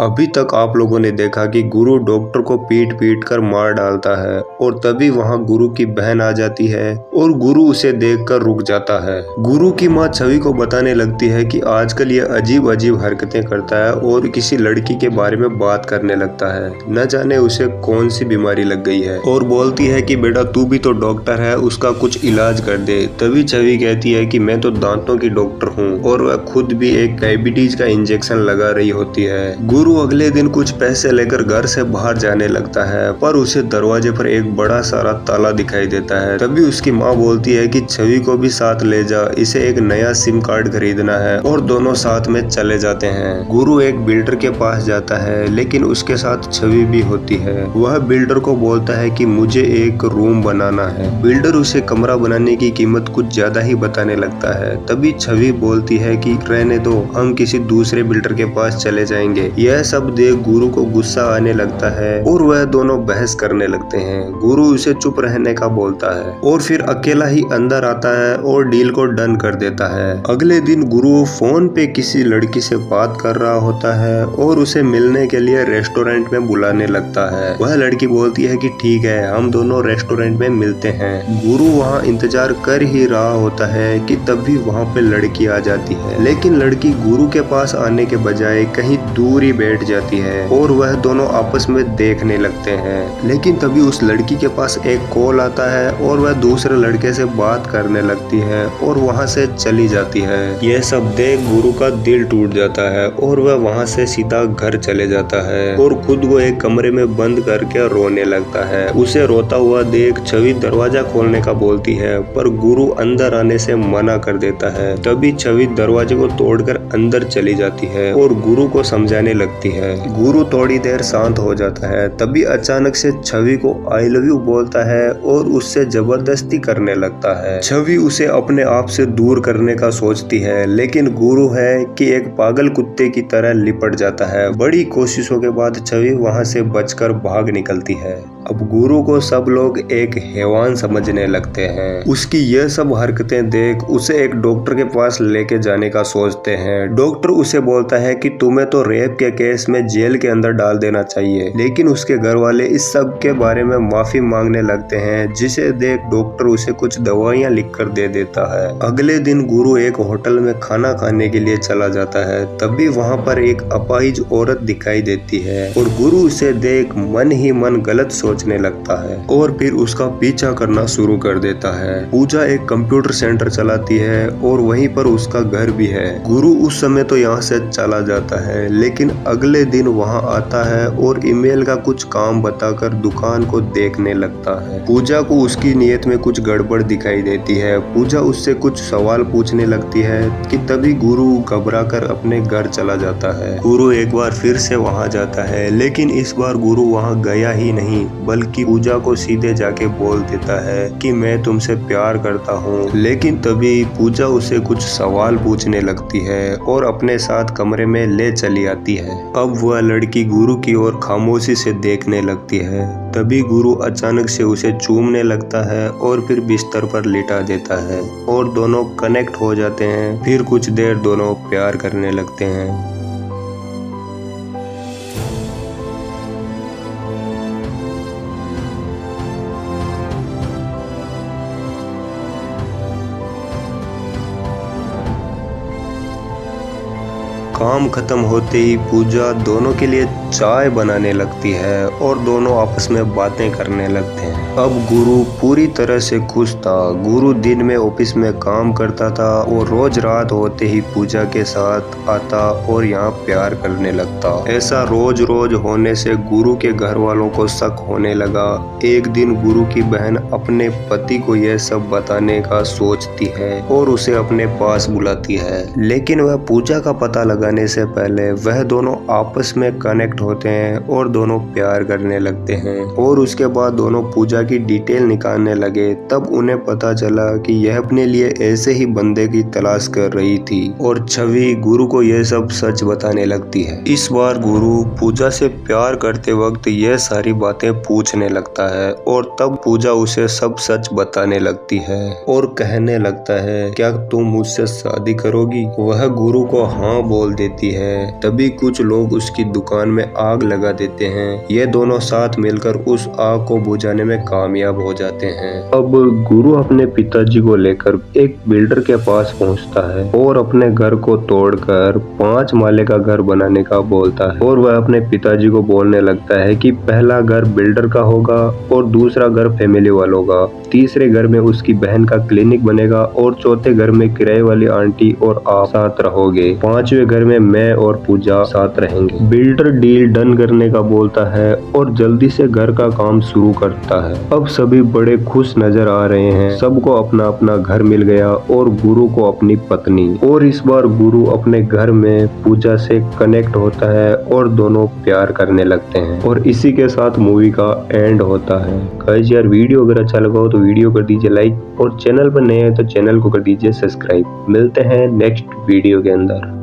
अभी तक आप लोगों ने देखा कि गुरु डॉक्टर को पीट पीट कर मार डालता है और तभी वहां गुरु की बहन आ जाती है और गुरु उसे देखकर रुक जाता है। गुरु की माँ छवि को बताने लगती है कि आजकल ये अजीब अजीब हरकतें करता है और किसी लड़की के बारे में बात करने लगता है। न जाने उसे कौन सी बीमारी लग गई है और बोलती है कि बेटा तू भी तो डॉक्टर है, उसका कुछ इलाज कर दे। तभी छवि कहती है कि मैं तो दांतों की डॉक्टर हूँ और वह खुद भी एक डायबिटीज का इंजेक्शन लगा रही होती है। गुरु अगले दिन कुछ पैसे लेकर घर से बाहर जाने लगता है पर उसे दरवाजे पर एक बड़ा सारा ताला दिखाई देता है। तभी उसकी माँ बोलती है कि छवि को भी साथ ले जा, इसे एक नया सिम कार्ड खरीदना है और दोनों साथ में चले जाते हैं। गुरु एक बिल्डर के पास जाता है लेकिन उसके साथ छवि भी होती है। वह बिल्डर को बोलता है कि मुझे एक रूम बनाना है। बिल्डर उसे कमरा बनाने की कीमत कुछ ज्यादा ही बताने लगता है। तभी छवि बोलती है कि रहने दो, हम किसी दूसरे बिल्डर के पास चले जाएंगे। यह सब देख गुरु को गुस्सा आने लगता है और वह दोनों बहस करने लगते हैं। गुरु उसे चुप रहने का बोलता है और फिर अकेला ही अंदर आता है और डील को डन कर देता है। अगले दिन गुरु फोन पे किसी लड़की से बात कर रहा होता है और उसे मिलने के लिए रेस्टोरेंट में बुलाने लगता है। वह लड़की बोलती है कि ठीक है, हम दोनों रेस्टोरेंट में मिलते हैं। गुरु वहाँ इंतजार कर ही रहा होता है कि तभी वहाँ पे लड़की आ जाती है, लेकिन लड़की गुरु के पास आने के बजाय कहीं दूर ही बैठ जाती है और वह दोनों आपस में देखने लगते हैं। लेकिन तभी उस लड़की के पास एक कॉल आता है और वह दूसरे लड़के से बात करने लगती है और वहां से चली जाती है। यह सब देख गुरु का दिल टूट जाता है और वह वहां से सीधा घर चले जाता है और खुद को एक कमरे में बंद करके रोने लगता है। उसे रोता हुआ देख छवि दरवाजा खोलने का बोलती है पर गुरु अंदर आने से मना कर देता है। तभी छवि दरवाजे को तोड़कर अंदर चली जाती है और गुरु को समझाने लगती है। गुरु थोड़ी देर शांत हो जाता है। तभी अचानक से छवि को आई लव यू बोलता है और उससे जबरदस्ती करने लगता है। छवि उसे अपने आप से दूर करने का सोचती है लेकिन गुरु है कि एक पागल कुत्ते की तरह लिपट जाता है। बड़ी कोशिशों के बाद छवि वहां से बचकर भाग निकलती है। अब गुरु को सब लोग एक हैवान समझने लगते हैं। उसकी यह सब हरकतें देख उसे एक डॉक्टर के पास लेके जाने का सोचते हैं। डॉक्टर उसे बोलता है कि तुम्हें तो रेप के केस में जेल के अंदर डाल देना चाहिए, लेकिन उसके घर वाले इस सब के बारे में माफी मांगने लगते हैं, जिसे देख डॉक्टर उसे कुछ दवाइयां लिखकर दे देता है। अगले दिन गुरु एक होटल में खाना खाने के लिए चला जाता है। तभी वहां पर एक अपाहिज औरत दिखाई देती है और गुरु उसे देख मन ही मन गलत सोचने लगता है और फिर उसका पीछा करना शुरू कर देता है। पूजा एक कंप्यूटर सेंटर चलाती है और वहीं पर उसका घर भी है। गुरु उस समय तो यहाँ से चला जाता है लेकिन अगले दिन वहां आता है और ईमेल का कुछ काम बताकर दुकान को देखने लगता है। पूजा को उसकी नीयत में कुछ गड़बड़ दिखाई देती है। पूजा उससे कुछ सवाल पूछने लगती है कि तभी गुरु घबराकर अपने घर चला जाता है। गुरु एक बार फिर से वहां जाता है लेकिन इस बार गुरु वहां गया ही नहीं बल्कि पूजा को सीधे जाके बोल देता है कि मैं तुमसे प्यार करता हूँ। लेकिन तभी पूजा उसे कुछ सवाल पूछने लगती है और अपने साथ कमरे में ले चली आती है। अब वह लड़की गुरु की ओर खामोशी से देखने लगती है। तभी गुरु अचानक से उसे चूमने लगता है और फिर बिस्तर पर लिटा देता है और दोनों कनेक्ट हो जाते हैं। फिर कुछ देर दोनों प्यार करने लगते हैं। काम खत्म होते ही पूजा दोनों के लिए चाय बनाने लगती है और दोनों आपस में बातें करने लगते हैं। अब गुरु पूरी तरह से खुश था। गुरु दिन में ऑफिस में काम करता था और रोज रात होते ही पूजा के साथ आता और यहाँ प्यार करने लगता। ऐसा रोज रोज होने से गुरु के घर वालों को शक होने लगा। एक दिन गुरु की बहन अपने पति को यह सब बताने का सोचती है और उसे अपने पास बुलाती है, लेकिन वह पूजा का पता लगाने से पहले वह दोनों आपस में कनेक्ट होते हैं और दोनों प्यार करने लगते हैं। और उसके बाद दोनों पूजा की डिटेल निकालने लगे। तब उन्हें पता चला कि यह अपने लिए ऐसे ही बंदे की तलाश कर रही थी और छवि गुरु को यह सब सच बताने लगती है। इस बार गुरु पूजा से प्यार करते वक्त यह सारी बातें पूछने लगता है और तब पूजा उसे सब सच बताने लगती है और कहने लगता है, क्या तुम मुझसे शादी करोगी? वह गुरु को हाँ बोल देती है। तभी कुछ लोग उसकी दुकान में आग लगा देते हैं। ये दोनों साथ मिलकर उस आग को बुझाने में कामयाब हो जाते हैं। अब गुरु अपने पिताजी को लेकर एक बिल्डर के पास पहुंचता है और अपने घर को तोड़कर 5 माले का घर बनाने का बोलता है और वह अपने पिताजी को बोलने लगता है कि पहला घर बिल्डर का होगा और दूसरा घर फैमिली वालों का, तीसरे घर में उसकी बहन का क्लिनिक बनेगा और चौथे घर में किराए वाली आंटी और आप साथ रहोगे, 5वें घर में मैं और पूजा साथ रहेंगे। बिल्डर डील डन करने का बोलता है और जल्दी से घर का काम शुरू करता है। अब सभी बड़े खुश नजर आ रहे हैं, सबको अपना अपना घर मिल गया और गुरु को अपनी पत्नी। और इस बार गुरु अपने घर में पूजा से कनेक्ट होता है और दोनों प्यार करने लगते हैं और इसी के साथ मूवी का एंड होता है। गाइस यार वीडियो अगर अच्छा लगा हो तो वीडियो कर दीजिए लाइक और चैनल पर नए हैं तो चैनल को कर दीजिए सब्सक्राइब। मिलते हैं नेक्स्ट वीडियो के अंदर।